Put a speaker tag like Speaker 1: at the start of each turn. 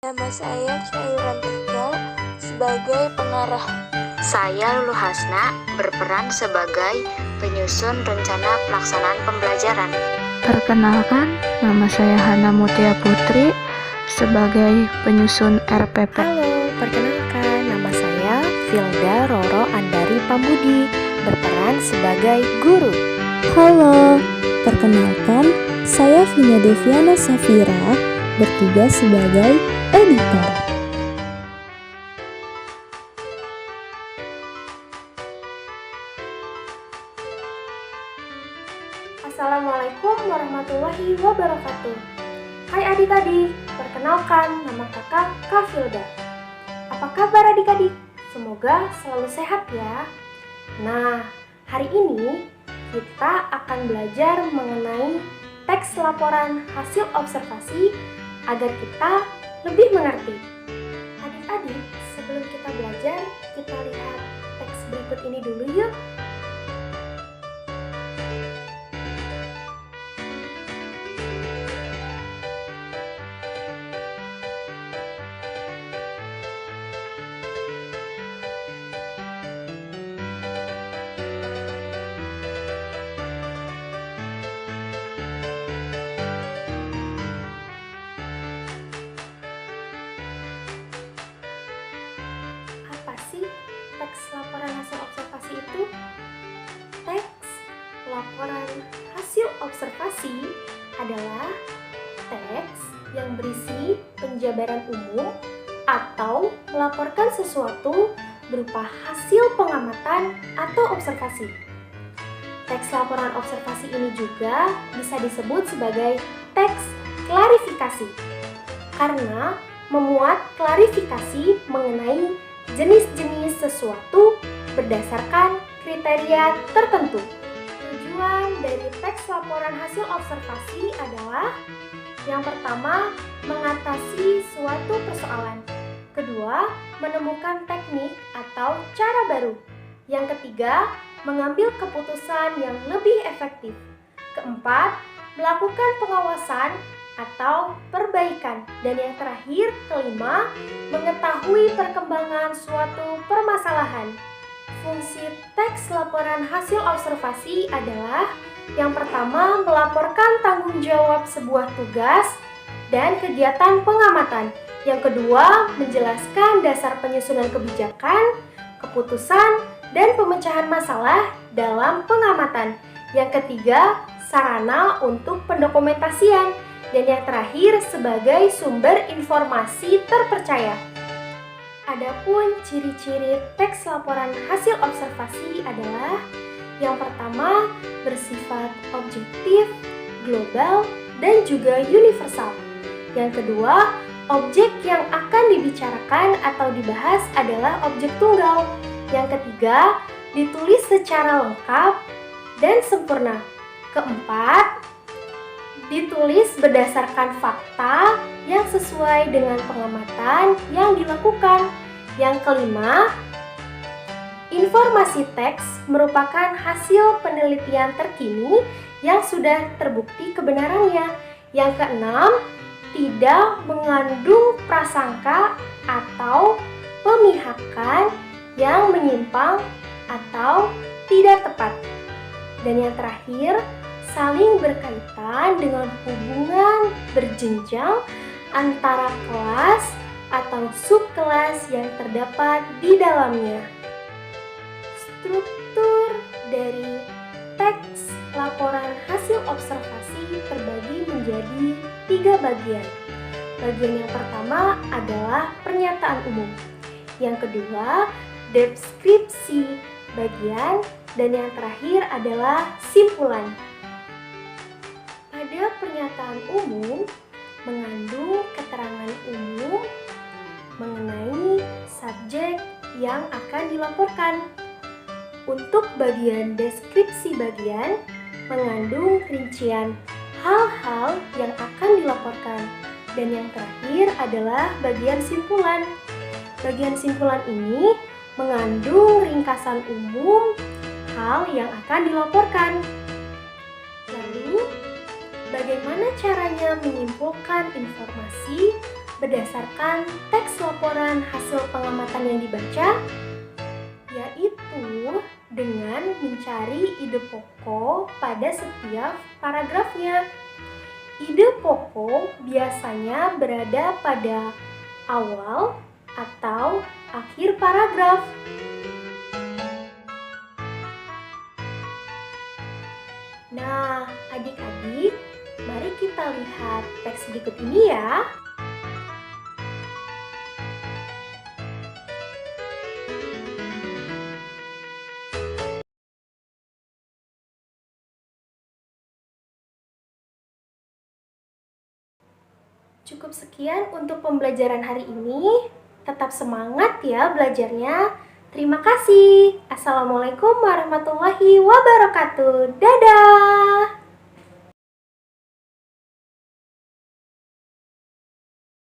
Speaker 1: Nama saya Cairan Tegal sebagai pengarah.
Speaker 2: Saya Lulu Hasna berperan sebagai penyusun rencana pelaksanaan pembelajaran.
Speaker 3: Perkenalkan, nama saya Hana Mutia Putri sebagai penyusun RPP.
Speaker 4: Halo, perkenalkan nama saya Filda Roro Andari Pambudi berperan sebagai guru.
Speaker 5: Halo, perkenalkan saya Vina Deviana Safira bertugas sebagai editor.
Speaker 6: Assalamualaikum warahmatullahi wabarakatuh. Hai adik-adik, perkenalkan nama kakak Kak Filda. Apa kabar adik-adik? Semoga selalu sehat ya. Nah, hari ini kita akan belajar mengenai teks laporan hasil observasi agar kita lebih mengerti. Adik-adik, sebelum kita belajar, kita lihat teks berikut ini dulu yuk. Apa sih teks laporan hasil observasi itu? Teks laporan hasil observasi adalah teks yang berisi penjabaran umum atau melaporkan sesuatu berupa hasil pengamatan atau observasi. Teks laporan observasi ini juga bisa disebut sebagai teks klarifikasi karena memuat klarifikasi mengenai jenis-jenis sesuatu berdasarkan kriteria tertentu. Tujuan dari teks laporan hasil observasi adalah yang pertama, mengatasi suatu persoalan. Kedua, menemukan teknik atau cara baru. Yang ketiga, mengambil keputusan yang lebih efektif. Keempat, melakukan pengawasan atau perbaikan. Dan yang terakhir, kelima, mengetahui perkembangan suatu permasalahan. Fungsi teks laporan hasil observasi adalah yang pertama, melaporkan tanggung jawab sebuah tugas dan kegiatan pengamatan. Yang kedua, menjelaskan dasar penyusunan kebijakan, keputusan, dan pemecahan masalah dalam pengamatan. Yang ketiga, sarana untuk pendokumentasian. Dan yang terakhir, sebagai sumber informasi terpercaya. Adapun ciri-ciri teks laporan hasil observasi adalah yang pertama, bersifat objektif, global, dan juga universal. Yang kedua, objek yang akan dibicarakan atau dibahas adalah objek tunggal. Yang ketiga, ditulis secara lengkap dan sempurna. Keempat, ditulis berdasarkan fakta yang sesuai dengan pengamatan yang dilakukan. Yang kelima, informasi teks merupakan hasil penelitian terkini yang sudah terbukti kebenarannya. Yang keenam, tidak mengandung prasangka atau pemihakan yang menyimpang atau tidak tepat. Dan yang terakhir, saling berkaitan dengan hubungan berjenjang antara kelas atau subkelas yang terdapat di dalamnya. Struktur dari teks laporan hasil observasi terbagi menjadi 3 bagian. Bagian yang pertama adalah pernyataan umum. Yang kedua, deskripsi bagian, dan yang terakhir adalah simpulan. Pada pernyataan umum mengandung keterangan umum mengenai subjek yang akan dilaporkan. Untuk bagian deskripsi bagian mengandung rincian hal-hal yang akan dilaporkan. Dan yang terakhir adalah bagian simpulan. Bagian simpulan ini mengandung ringkasan umum hal yang akan dilaporkan. Lalu, bagaimana caranya menyimpulkan informasi berdasarkan teks laporan hasil pengamatan yang dibaca, yaitu dengan mencari ide pokok pada setiap paragrafnya. Ide pokok biasanya berada pada awal atau akhir paragraf. Nah, adik-adik, mari kita lihat teks berikut ini ya. Cukup sekian untuk pembelajaran hari ini. Tetap semangat ya belajarnya. Terima kasih. Assalamualaikum warahmatullahi wabarakatuh. Dadah.